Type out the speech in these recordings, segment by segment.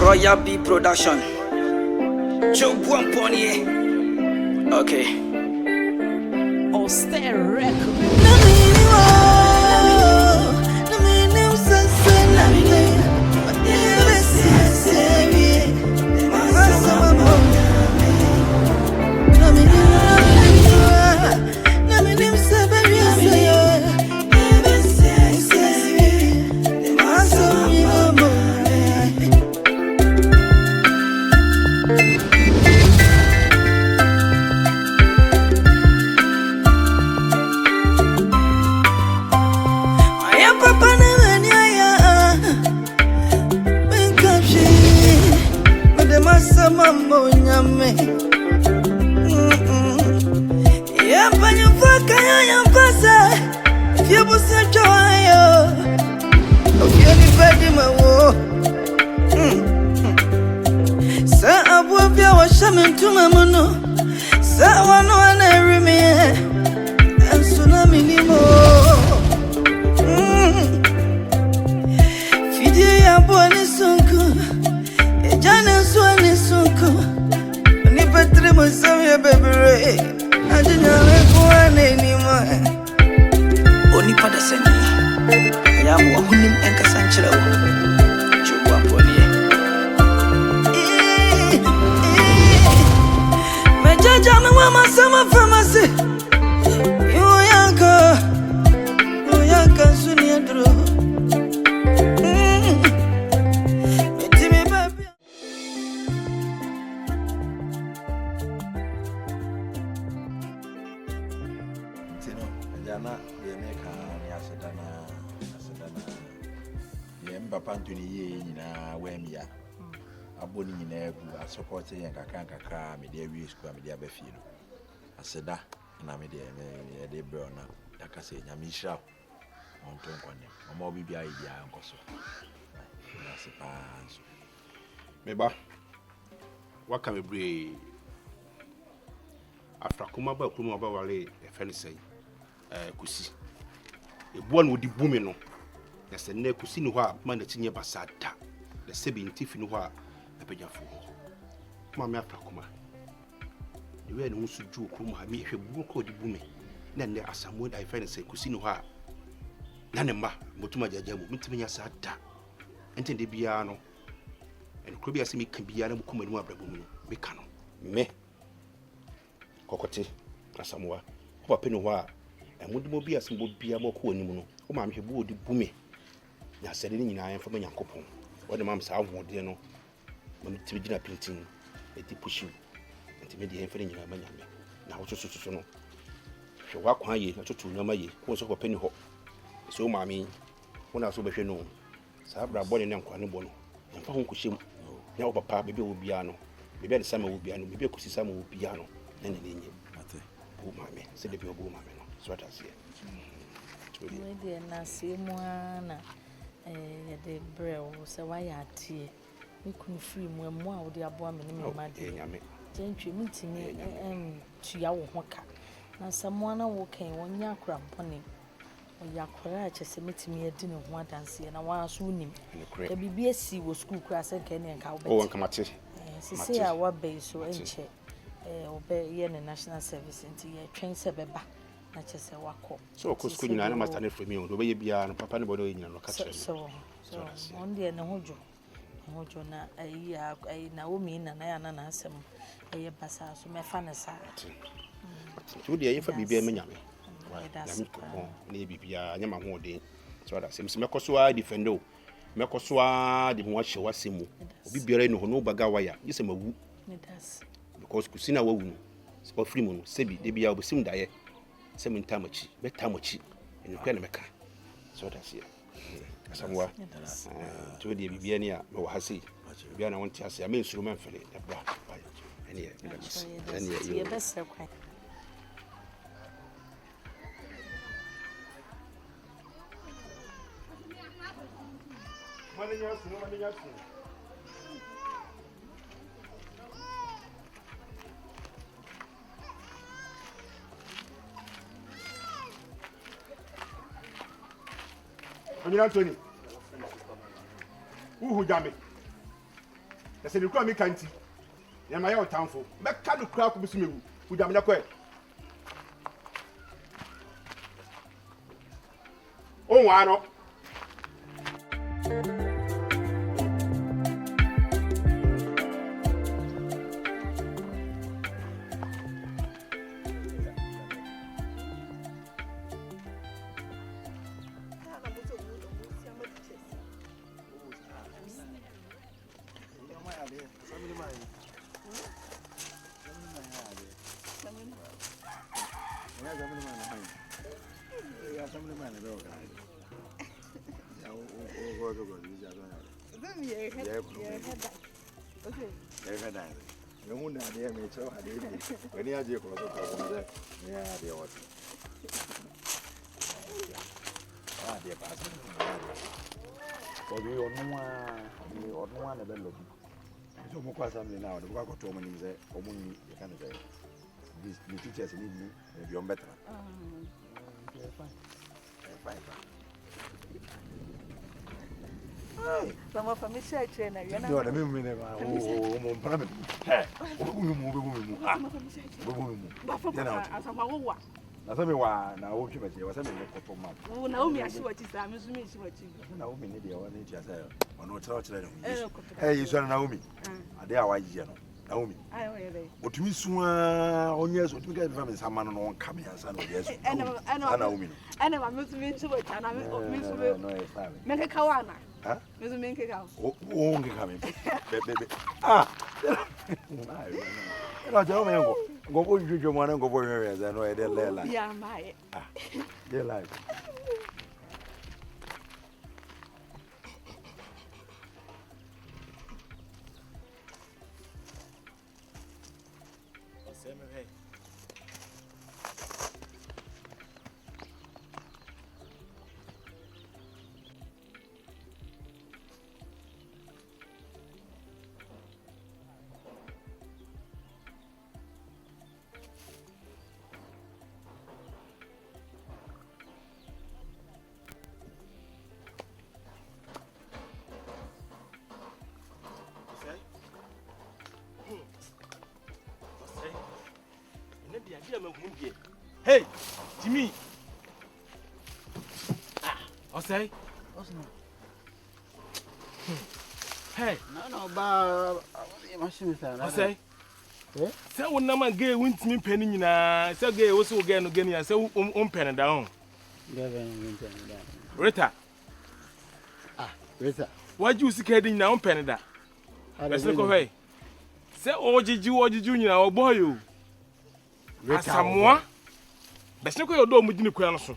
Royal B Production. Joe Buamponier. Okay. Austere record. Supporting and kankam, media views, media befino. Asiedu, na media, de brona, Yakase, Yamisha, on Tonquane, or more be idea, Uncle. That's a pass. Meba, what can we bring? Afrakoma Busti, a friend say, Kusi. A one would be booming. That's the neck Kusinua, Manatinia Basata, the Sebin Tiffinua, a pejafu. Mamma Afrakoma. The way no so do kuma me hwe buko di bume na ne asamu I find say kusino ha na ne ma motuma jajamu mitimi nya sa da ente de bia no en ko bia se me kan bia na mukuma mu abrabu mu me ka no me kokote asamuwa ko papa no ho a emudimo bia se bo bia mo ko onimu no o ma me hwe bu odi bume na sede ni nyina yan fa ma yankopon wo de mam sa ahode no mo mitimi gina pintin eti pushu enti me de en fere nyina manyame na wo so no hwe wa kwan ye na tutu nyama ye ko so ko pani ho so maami wo na so behwe no sa bra bone ne nkwa ne bo no emfa ho nkuhyem na wo papa bebe wo bia no bebe de sama wo bia no bebe kusi sama wo bia no na ne nye ate bo maami se de bi bo maami no so atase we de na se mu ana ye de brew se wa ya tie we kun free mu a wo de aboa me ne me ma de nyame tentwe mitimi tuya wo ho ka na samoana wo kan wonya akra mpone oyakora a chese mitimi adi ne ho adanse na wa so nim e bibia si wo school kura se kan ne nka wo o wanka mate sisi a wa be so enche obe ye ne national service nti ye twen se beba na chese wakọ so ko school nyina na master ne from me o be ye bia no papa ne bodo nyina no ka chere so on de ne hojo na ai na wo mi na ya na asem eye basa so me fa ne sa tu de ye fa bibia me nyame nyame ko ne bibia nyama ho de so da sem me koso a defend o me koso a de ho ahye wasemu obi biara no ho no baga waya yese mawu because kusina wawu no so free mu no sebi de bia obosim daye sem ntamachi betamachi enu kwa na meka so da sia asamwa to de bibia ne a wo hase bibia na wonti ase ame nsuru manfele da bra ene ye best kwa mani nyasu Anthony. Uhu jame. I said, you call me canty. You're my own town for. Make kind of crowd with me. Would you have a oh, why not? The teachers need me, you're better. Some of them say trainer, you know. No, I mean, I tell me why now. Was a minute. Naomi, I see what is that. Naomi, or no church. Hey, you saw Naomi. Are they our Naomi? What me soon on years, what we get from someone on coming and son of yes, and Naomi. And I'm not to meet you, and I'm make a kawana. Huh? Mr. Minky House. Oh, coming. Ah, I don't know. Go for you, one and go for your areas. I know I did like. Yeah, my. Dear life. Hey, Jimmy. I say. Hey. No, but machine I say. Say when na man gay wint me penny na. Say gay also again again. Say penny down. Rita. Rita. Why you see heading now penny da? Let's look away. Say Oji na o boy you. Asamoa. Best no your door mudini kwan so.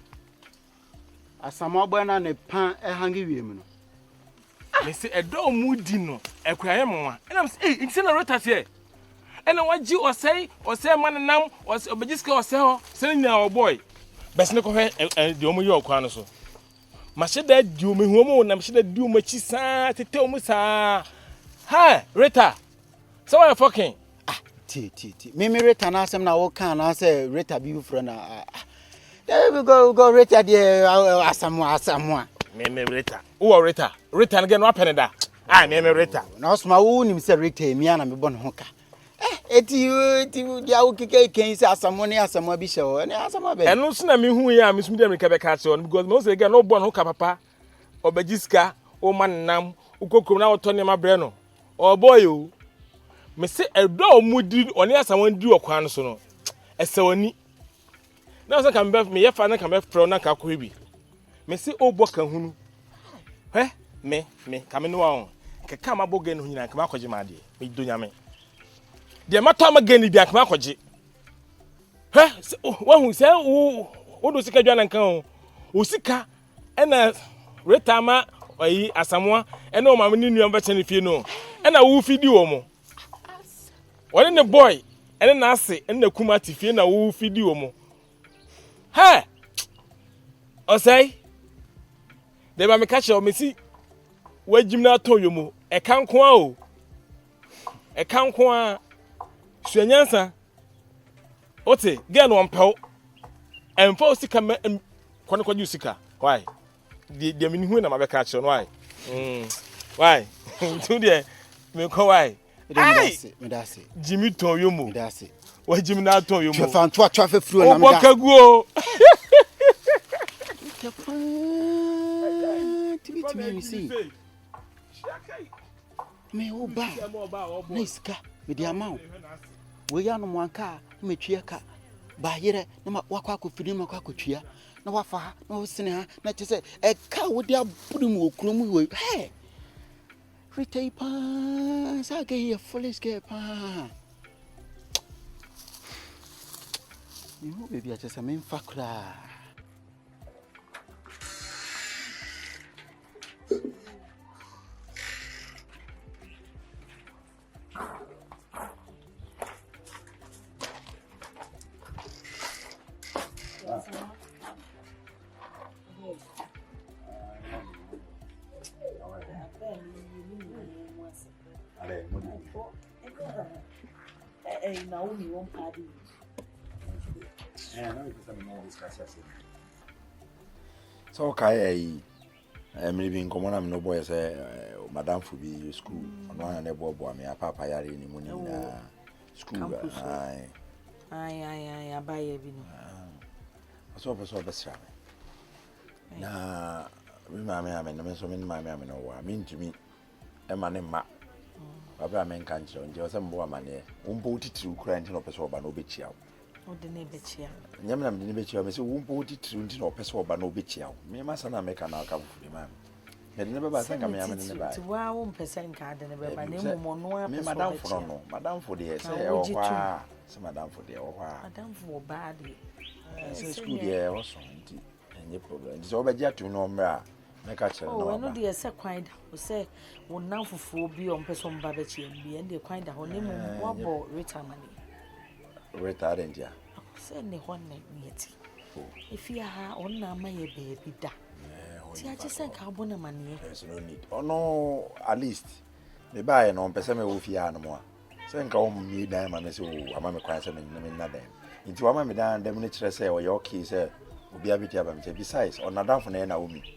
Asamoa boy na ne pan e hangi wiem no. Me say e door mudi no e kwaye mo. And I'm say nti na rota say. And waji o say man nam o obejiska o say ho. Say nya o boy. Best no ko he de omo ye o kwan so. Ma she da di omo hu omo na me she da di omo chi sa tete omo sa. Ha, Rita. So why fucking? Ti. Me Rita na asem na wo kan na say Rita bi ufro na. There we go Rita there Asamoa. Me Rita. Who Rita? Rita again what penny da? Ah, me Rita. Na osma wo nim say Rita mi ana me bon ho ka. Eti dia wo keke ken say Asamoa bi hye wo. Na Asamoa be. Eno so na me hu ya me sumi dem ka be ka che on because no say again no bon ho ka papa. Obajiska, o man nam, ukokrom na woto ne ma bre no. Oh boy o. Me say edo mudi oni Asamoa ndi okwan so no. Esewani. Na so kan be me ye fa na kan be pro na ka ko bi. Me say obo kan hunu. He? Me ka me no wa on. Keka ma boge no nyina ka ma kwaje ma de. Me do nyame. De ma to ma gani bia ka ma kwaje. He? Wa hu say wo do sika dwana kan o. O sika ena Rita ma oyi Asamoa ena o ma ni nuam ba chane fie no. Ena wo fidi wo mo. Wale ne boy ene na ase ena kuma ti fie na wo fidi wo mo. Ha! Osai. De ba me catch o me si wajim na to yomo. E kan ko a o. E kan ko a suanyansa. Ote, gen won pew. Emfa sika me kwano kwaji sika. Why? De me hu na ma be catch on why? Why? Tu de Me ko why? Me that's it. Jimmy ton yomo. Me that's it. Wa Jimmy na ton yomo. Fan to traffic through na me da. Obokagu o. Tibiti me see. Me oba. Nice ka. Me di amount. We ya no mwanka me twa ka. Ba yere na ma wakwa akofiri ma kwa akotwa. Na wafa ha na wosene ha na kyese e ka wo di aburu mu okromu we. Hey. Retay pa. Sa ga here foolish girl pa. You know baby I just am in fakra. Naomi won't party. So okay, I'm living common. I'm no boy say Madam for be school. No one na bobo me papa yare ni money na school. Aye, abaye bi no. So besra. Na me mama ame na me so me mama ame no wa. Me ntumi e ma ne ma. Baba men kan chiro nje o se mbo amane umbo titiri kura nti no pese oba no bechia O de ne bechia. Nyam na me ne bechia me se umbo titiri nti no pese oba no bechia me ma sana me kana ka fu ma me de ne baba san ka me amane ne ba Ti wa wo mpese nka de ne baba ne mo no a me madam fo no madam fo de se e wo kwa se madam fo de wo kwa madam fo ba de se school de wo so nti enye problem nti so obaji atu no mra Meka chere no. Oh, no dey say kwin da. O say wo nan fufuo bi on person ba be che bi en dey kwin da ho ne mum wa bo retirement. Retirement ya. Say ne ho na mieti. Ifia ha on na ma ye baby da. Ti a che sen ka bo na mane. There's no need. Oh no, at least me buy no pese me wo fia no mo a. Sen ka o mi dan ma me se o ama me kwan se me na dan. Nti wa ma me dan dem ne kire se o ye okay se obi abiti aba me. Besides, on na for na Omi.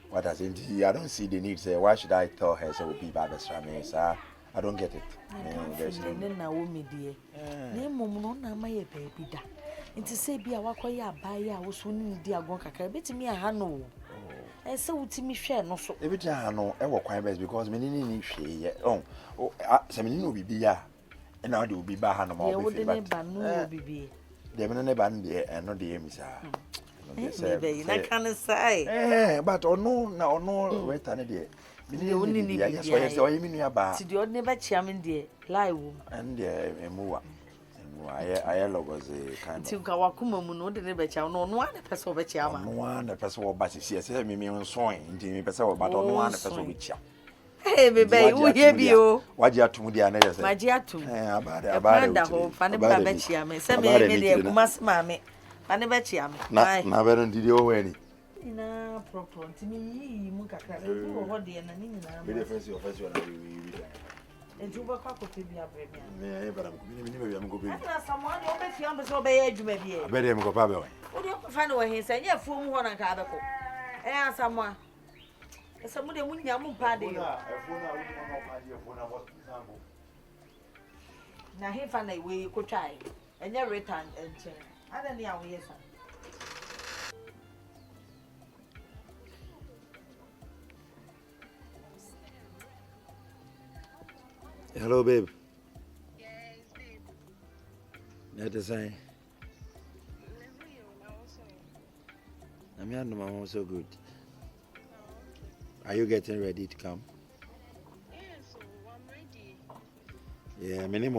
What does it? I don't see the need. Say, why should I tell her? Say, will be bad as sir. I don't get it. There's no Naomi dear. Name no na my baby da. Into say be a wakoya buy a was soon dear gonka. Bet me a hano. And so to me share no so. Every time I know, I work quite best because me need she. Oh, some will be ya. And now they will be back on more. But be. They will never be and not the aim, sir. I can't say. But no, return it. Me only need yes, or you mean about the never chairman dear, lie womb. And a moor. I was a kind of Kawakuma no the never chow no one a person of a chairman. No one a person of Bassi, yes, me on sewing, indeed, person, but on one a person with ya. Hey, baby, who hear you? What you are to me, my dear, to about the whole funny baby chairman. Send me a must mammy. I never cheer me. Never did you any. Na proper to me, Muka, what the enemy. The first of us, and you were cocked to be a baby. But I'm going to someone who makes you obey you, maybe. I bet him go, Pablo. Would you find away his and your fool one and cargo? And someone. Somebody wouldn't yamu party. Now, he found a way you could try, and your return and change. I don't know yes. Hello, babe. Yes, babe. That's the same. I'm so good. Are you getting ready to come? Yes, so I'm ready. Yeah, my name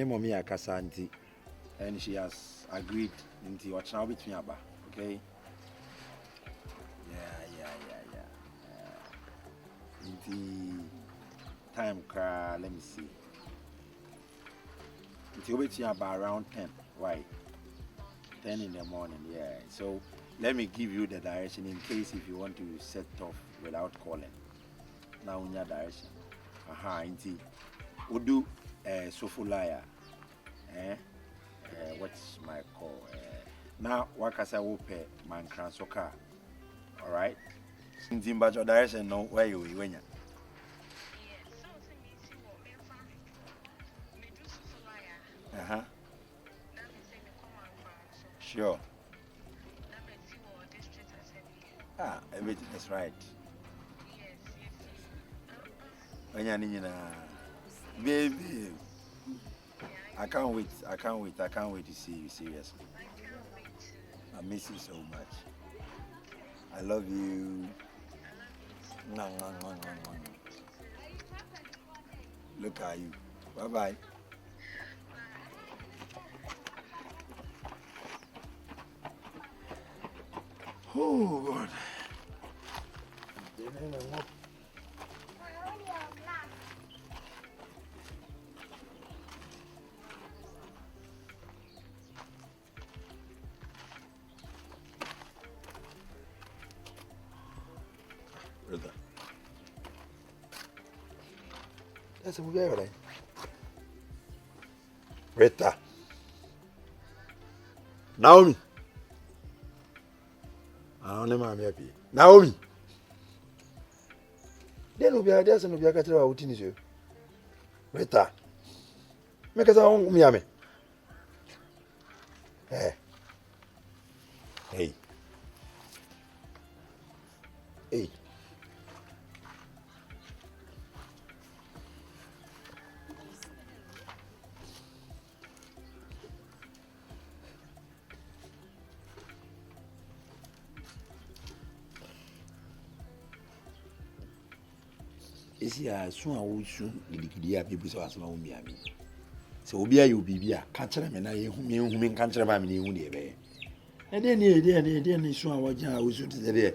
mommy Akasanti, and she has agreed into what now between Abba, okay? Yeah. In the time, let me see. Until between Abba around 10, right? 10 in the morning, yeah. So let me give you the direction in case if you want to set off without calling. Now in your direction. Inti. Udu Sofulaya. What's my call? Now Wakasa Wope Mankran Soka. Alright? Inti Bajo direction no where you win. Uh-huh. Sure. Ah, everything is right. Baby, I can't wait to see you, seriously. I miss you so much. I love you. Look at you. Bye-bye. Oh, God. Rita. That's a movie, right? Rita. Naomi. I don't know, I'm happy. Naomi. Then we'll be out there, and we'll be out there. What is you? Rita. Make us our Miami. Hey. Hey. Hey. Esi a so a owusu gidigidi a bibu so asoma wo miami. Se obi ayo bibia ka kire me na ye hu ka kire ba me ne hu de be. E de ne so a wajan owusu te de.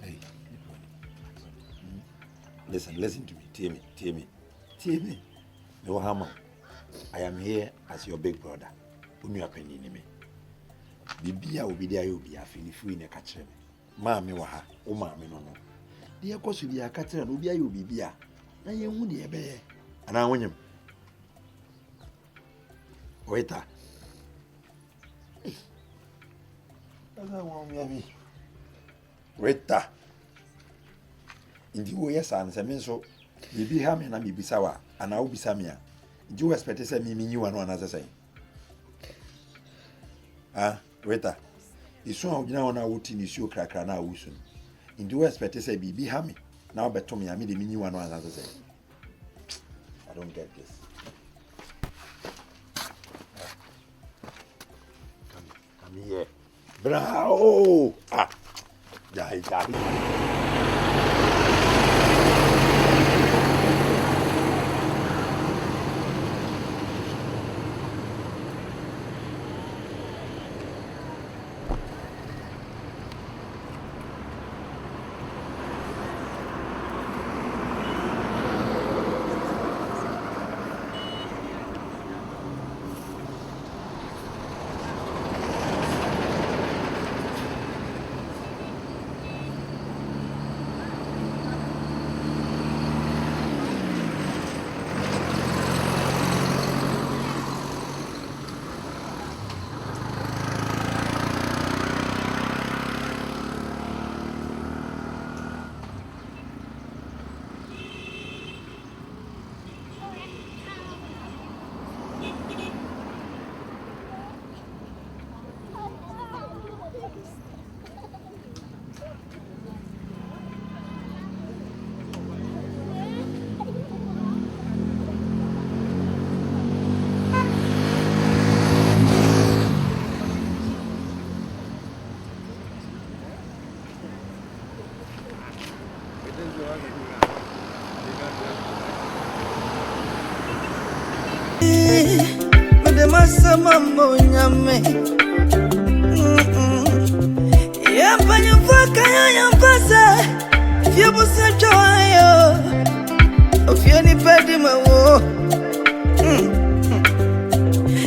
Hey. Listen to me. Hear me. No hammer. I am here as your big brother. Unu apeni ni me. Bibia obi de ayo bia fini fu ne ka kire me. Ma me wa ha, o ma me no. Dear Cossi, dear Catherine, will be a ubia. I am woody a bear. And I win him. Waiter. That's I want me. Waiter. In the way, yes, and Samin so. Be hammy and I be sour, and I will be Samia. Do you expect to send me you and one other say? Ah, waiter. It's so now on our routine is your cracker now, owusu. In the expect to say be hammy. Now bet to me, I made the mini one as say. I don't get this. Come here. Bravo! Ah! Die. Mambo nyame ya panyo faka ya mpasa fie busa choyo ofie ni pedi mawo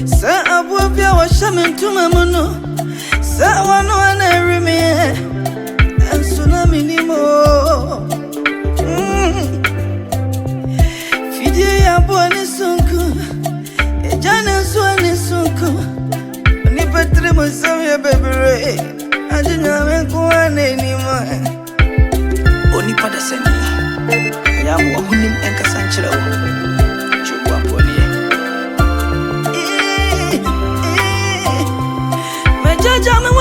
sa abu bia wa shame ntuma mono sa wano ana rimi tsunami ni mo fidie ya boni sunku ejana suani sunku ni petre mo samye bebere ajinya me kwa nenima oni pada seni ya mo hunim enka sanchira wo chugwa poni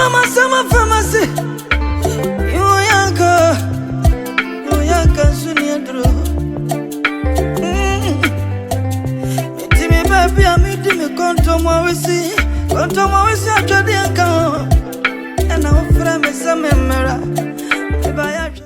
Sama pharmacy. You yanka suniadro. Timi baby amidi me konto mwawisi atwade yanka. And I offer me some memora.